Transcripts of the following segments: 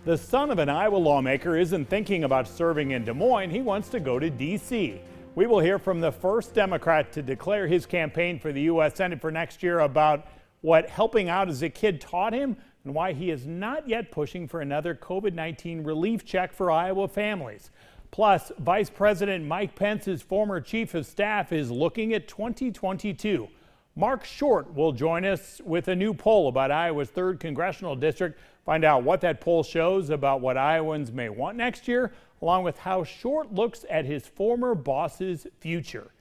The son of an Iowa lawmaker isn't thinking about serving in Des Moines. He wants to go to D.C. We will hear from the first Democrat to declare his campaign for the U.S. Senate for next year about what helping out as a kid taught him and why he is not yet pushing for another COVID-19 relief check for Iowa families. Plus, Vice President Mike Pence's former chief of staff is looking at 2022. Mark Short will join us with a new poll about Iowa's 3rd congressional district. Find out what that poll shows about what Iowans may want next year, along with how Short looks at his former boss's future.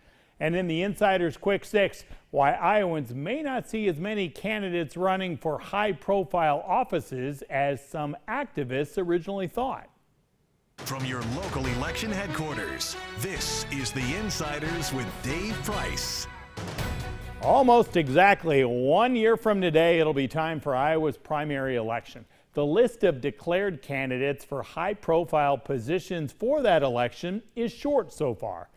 And in the Insider's Quick Six, why Iowans may not see as many candidates running for high-profile offices as some activists originally thought. From your local election headquarters, this is the Insiders with Dave Price. Almost exactly 1 year from today, it'll be time for Iowa's primary election. The list of declared candidates for high-profile positions for that election is short so far.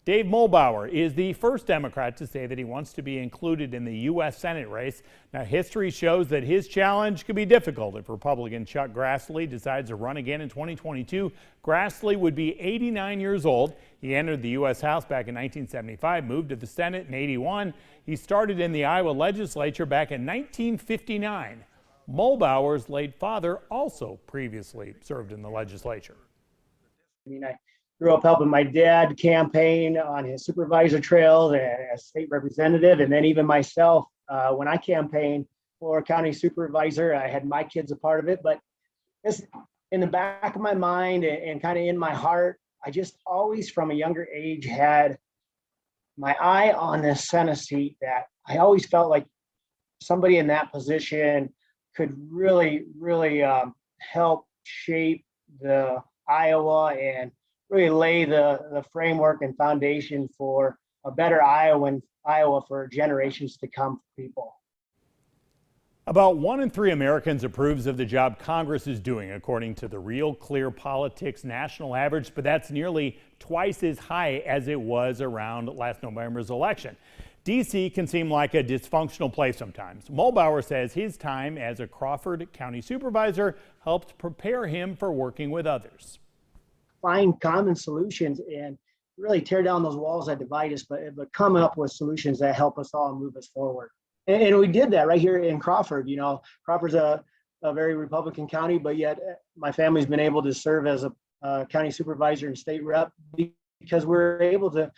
Dave Muhlbauer is the first Democrat to say that he wants to be included in the U.S. Senate race. Now, history shows that his challenge could be difficult if Republican Chuck Grassley decides to run again in 2022. Grassley would be 89 years old. He entered the U.S. House back in 1975, moved to the Senate in 81. He started in the Iowa legislature back in 1959. Muhlbauer's late father also previously served in the legislature. I grew up helping my dad campaign on his supervisor trails as state representative, and then even myself, when I campaigned for county supervisor, I had my kids a part of it. But it's in the back of my mind and kind of in my heart, I just always from a younger age had my eye on this Senate seat, that I always felt like somebody in that position could really help shape the Iowa and really lay the framework and foundation for a better Iowa for generations to come for people. About 1 in 3 Americans approves of the job Congress is doing, according to the Real Clear Politics national average, but that's nearly twice as high as it was around last November's election. D.C. can seem like a dysfunctional place sometimes. Muhlbauer says his time as a Crawford County supervisor helped prepare him for working with others. Find common solutions and really tear down those walls that divide us, but come up with solutions that help us all move us forward. And we did that right here in Crawford. You know, Crawford's a very Republican county, but yet my family's been able to serve as a county supervisor and state rep because we're able to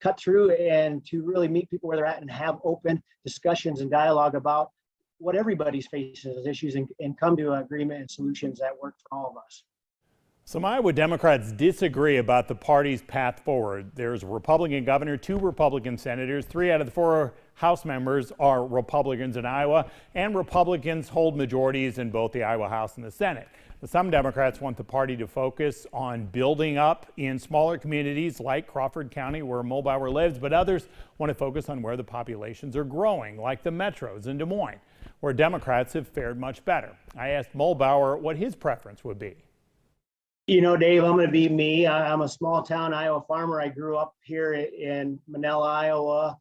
cut through and to really meet people where they're at and have open discussions and dialogue about what everybody's facing as issues and come to an agreement and solutions that work for all of us. Some Iowa Democrats disagree about the party's path forward. There's a Republican governor, 2 Republican senators, 3 out of the 4 House members are Republicans in Iowa, and Republicans hold majorities in both the Iowa House and the Senate. Some Democrats want the party to focus on building up in smaller communities like Crawford County, where Muhlbauer lives, but others want to focus on where the populations are growing, like the metros in Des Moines, where Democrats have fared much better. I asked Muhlbauer what his preference would be. You know, Dave, I'm going to be me. I'm a small town Iowa farmer. I grew up here in Manila, Iowa.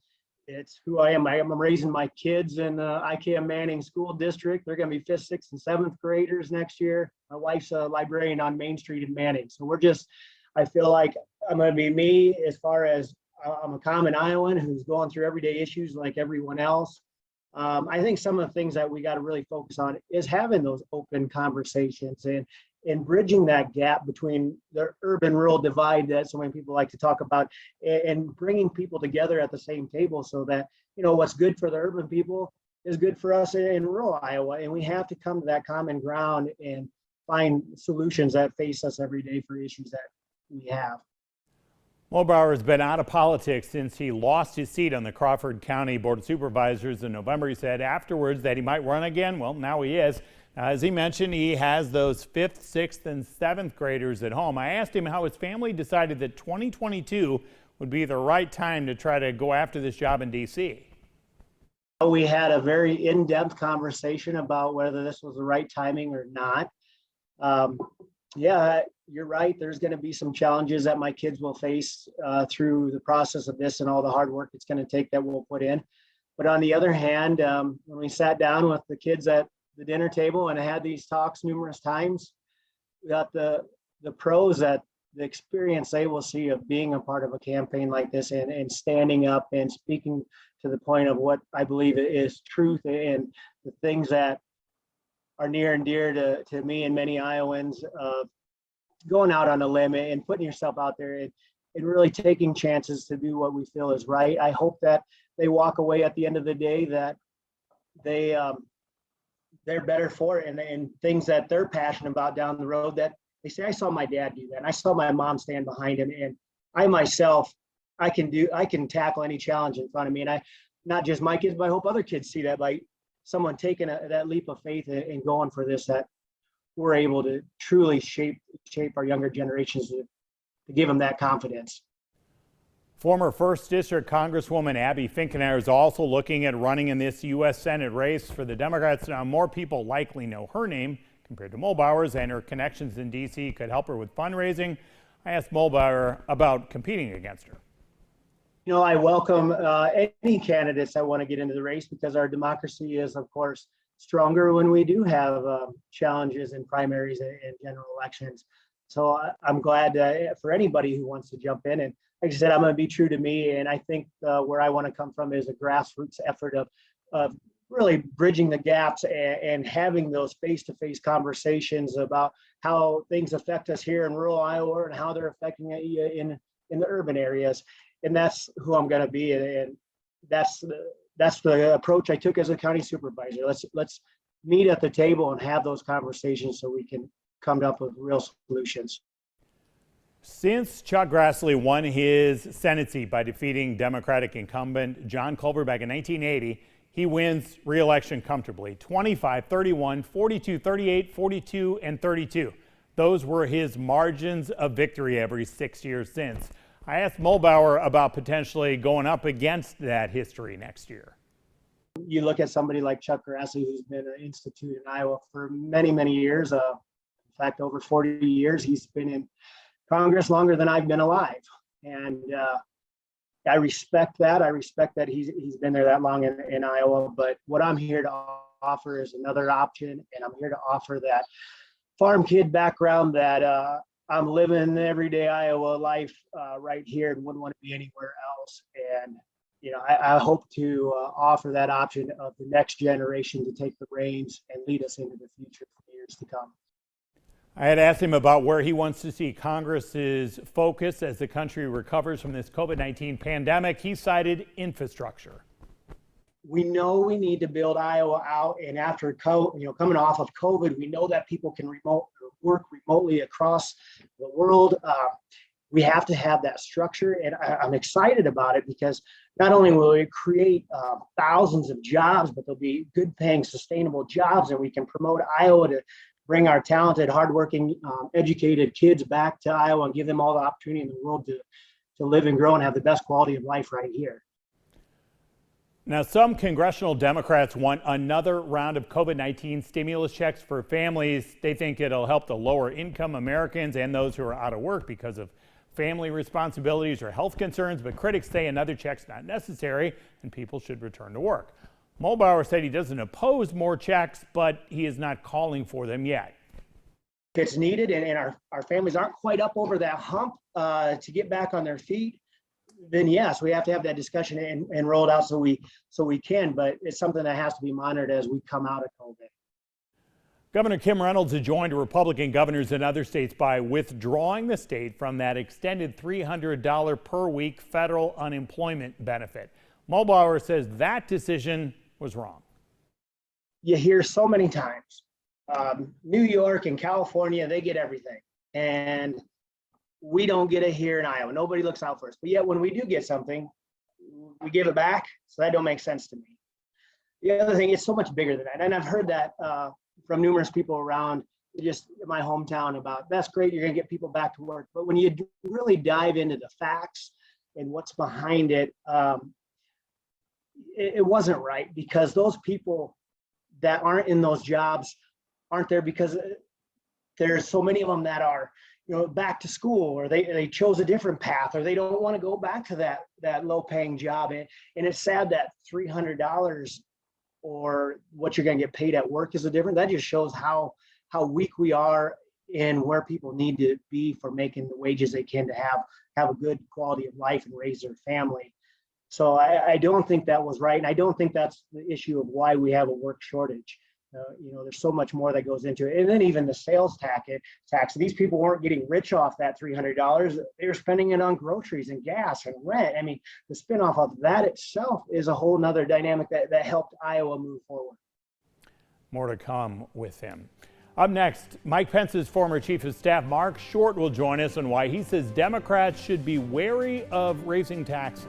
It's who I am. I'm raising my kids in the IKM Manning School District. They're going to be 5th, 6th, and 7th graders next year. My wife's a librarian on Main Street in Manning. So I feel like I'm going to be me as far as I'm a common Iowan who's going through everyday issues like everyone else. I think some of the things that we got to really focus on is having those open conversations and bridging that gap between the urban-rural divide that so many people like to talk about, and bringing people together at the same table so that, you know, what's good for the urban people is good for us in rural Iowa. And we have to come to that common ground and find solutions that face us every day for issues that we have. Muhlbauer has been out of politics since he lost his seat on the Crawford County Board of Supervisors in November. He said afterwards that he might run again. Well, now he is. As he mentioned, he has those 5th, 6th, and 7th graders at home. I asked him how his family decided that 2022 would be the right time to try to go after this job in D.C. We had a very in-depth conversation about whether this was the right timing or not. Yeah, you're right. There's going to be some challenges that my kids will face through the process of this and all the hard work it's going to take that we'll put in. But on the other hand, when we sat down with the kids at the dinner table and I had these talks numerous times, got the pros, that the experience they will see of being a part of a campaign like this, and standing up and speaking to the point of what I believe is truth, and the things that are near and dear to me and many Iowans, of going out on a limb and putting yourself out there, and really taking chances to do what we feel is right. I hope that they walk away at the end of the day that they're better for it, and things that they're passionate about down the road, that they say, I saw my dad do that, and I saw my mom stand behind him, and I myself, I can tackle any challenge in front of me. And not just my kids, but I hope other kids see that, by someone taking that leap of faith and going for this, that we're able to truly shape our younger generations to give them that confidence. Former 1st District Congresswoman Abby Finkenauer is also looking at running in this U.S. Senate race for the Democrats. Now, more people likely know her name compared to Muhlbauer's, and her connections in D.C. could help her with fundraising. I asked Muhlbauer about competing against her. You know, I welcome any candidates that want to get into the race, because our democracy is, of course, stronger when we do have challenges in primaries and general elections. So I'm glad for anybody who wants to jump in. And like I said, I'm going to be true to me. And I think where I want to come from is a grassroots effort of really bridging the gaps and having those face-to-face conversations about how things affect us here in rural Iowa and how they're affecting it in the urban areas. And that's who I'm going to be. And that's the approach I took as a county supervisor. Let's meet at the table and have those conversations so we can come up with real solutions. Since Chuck Grassley won his Senate seat by defeating Democratic incumbent John Culver back in 1980, he wins re-election comfortably, 25, 31, 42, 38, 42, and 32. Those were his margins of victory every 6 years since. I asked Muhlbauer about potentially going up against that history next year. You look at somebody like Chuck Grassley, who's been an institute in Iowa for many, many years. In fact, over 40 years, he's been in Congress longer than I've been alive. And I respect that. I respect that he's been there that long in Iowa. But what I'm here to offer is another option. And I'm here to offer that farm kid background that I'm living everyday Iowa life right here and wouldn't want to be anywhere else. And, you know, I hope to offer that option of the next generation to take the reins and lead us into the future for years to come. I had asked him about where he wants to see Congress's focus as the country recovers from this COVID-19 pandemic. He cited infrastructure. We know we need to build Iowa out, and after coming off of COVID, we know that people can work remotely across the world. We have to have that structure, and I'm excited about it, because not only will it create thousands of jobs, but there'll be good paying, sustainable jobs, and we can promote Iowa to bring our talented, hardworking, educated kids back to Iowa and give them all the opportunity in the world to live and grow and have the best quality of life right here. Now, some congressional Democrats want another round of COVID-19 stimulus checks for families. They think it'll help the lower income Americans and those who are out of work because of family responsibilities or health concerns, but critics say another check's not necessary and people should return to work. Muhlbauer said he doesn't oppose more checks, but he is not calling for them yet. If it's needed and our families aren't quite up over that hump to get back on their feet, then yes, we have to have that discussion and roll it out so we can, but it's something that has to be monitored as we come out of COVID. Governor Kim Reynolds has joined Republican governors in other states by withdrawing the state from that extended $300 per week federal unemployment benefit. Muhlbauer says that decision was wrong. You hear so many times, New York and California, they get everything. And we don't get it here in Iowa. Nobody looks out for us. But yet when we do get something, we give it back. So that don't make sense to me. The other thing, it's so much bigger than that. And I've heard that from numerous people around just in my hometown about, that's great, you're gonna get people back to work. But when you really dive into the facts and what's behind it, it wasn't right, because those people that aren't in those jobs aren't there because there's so many of them that are, back to school, or they chose a different path, or they don't want to go back to that low paying job. And it's sad that $300 or what you're going to get paid at work is a difference. That just shows how weak we are in where people need to be for making the wages they can to have a good quality of life and raise their family. So I don't think that was right. And I don't think that's the issue of why we have a work shortage. There's so much more that goes into it. And then even the sales tax, these people weren't getting rich off that $300. They were spending it on groceries and gas and rent. I mean, the spinoff of that itself is a whole nother dynamic that helped Iowa move forward. More to come with him. Up next, Mike Pence's former chief of staff, Mark Short, will join us on why he says Democrats should be wary of raising taxes.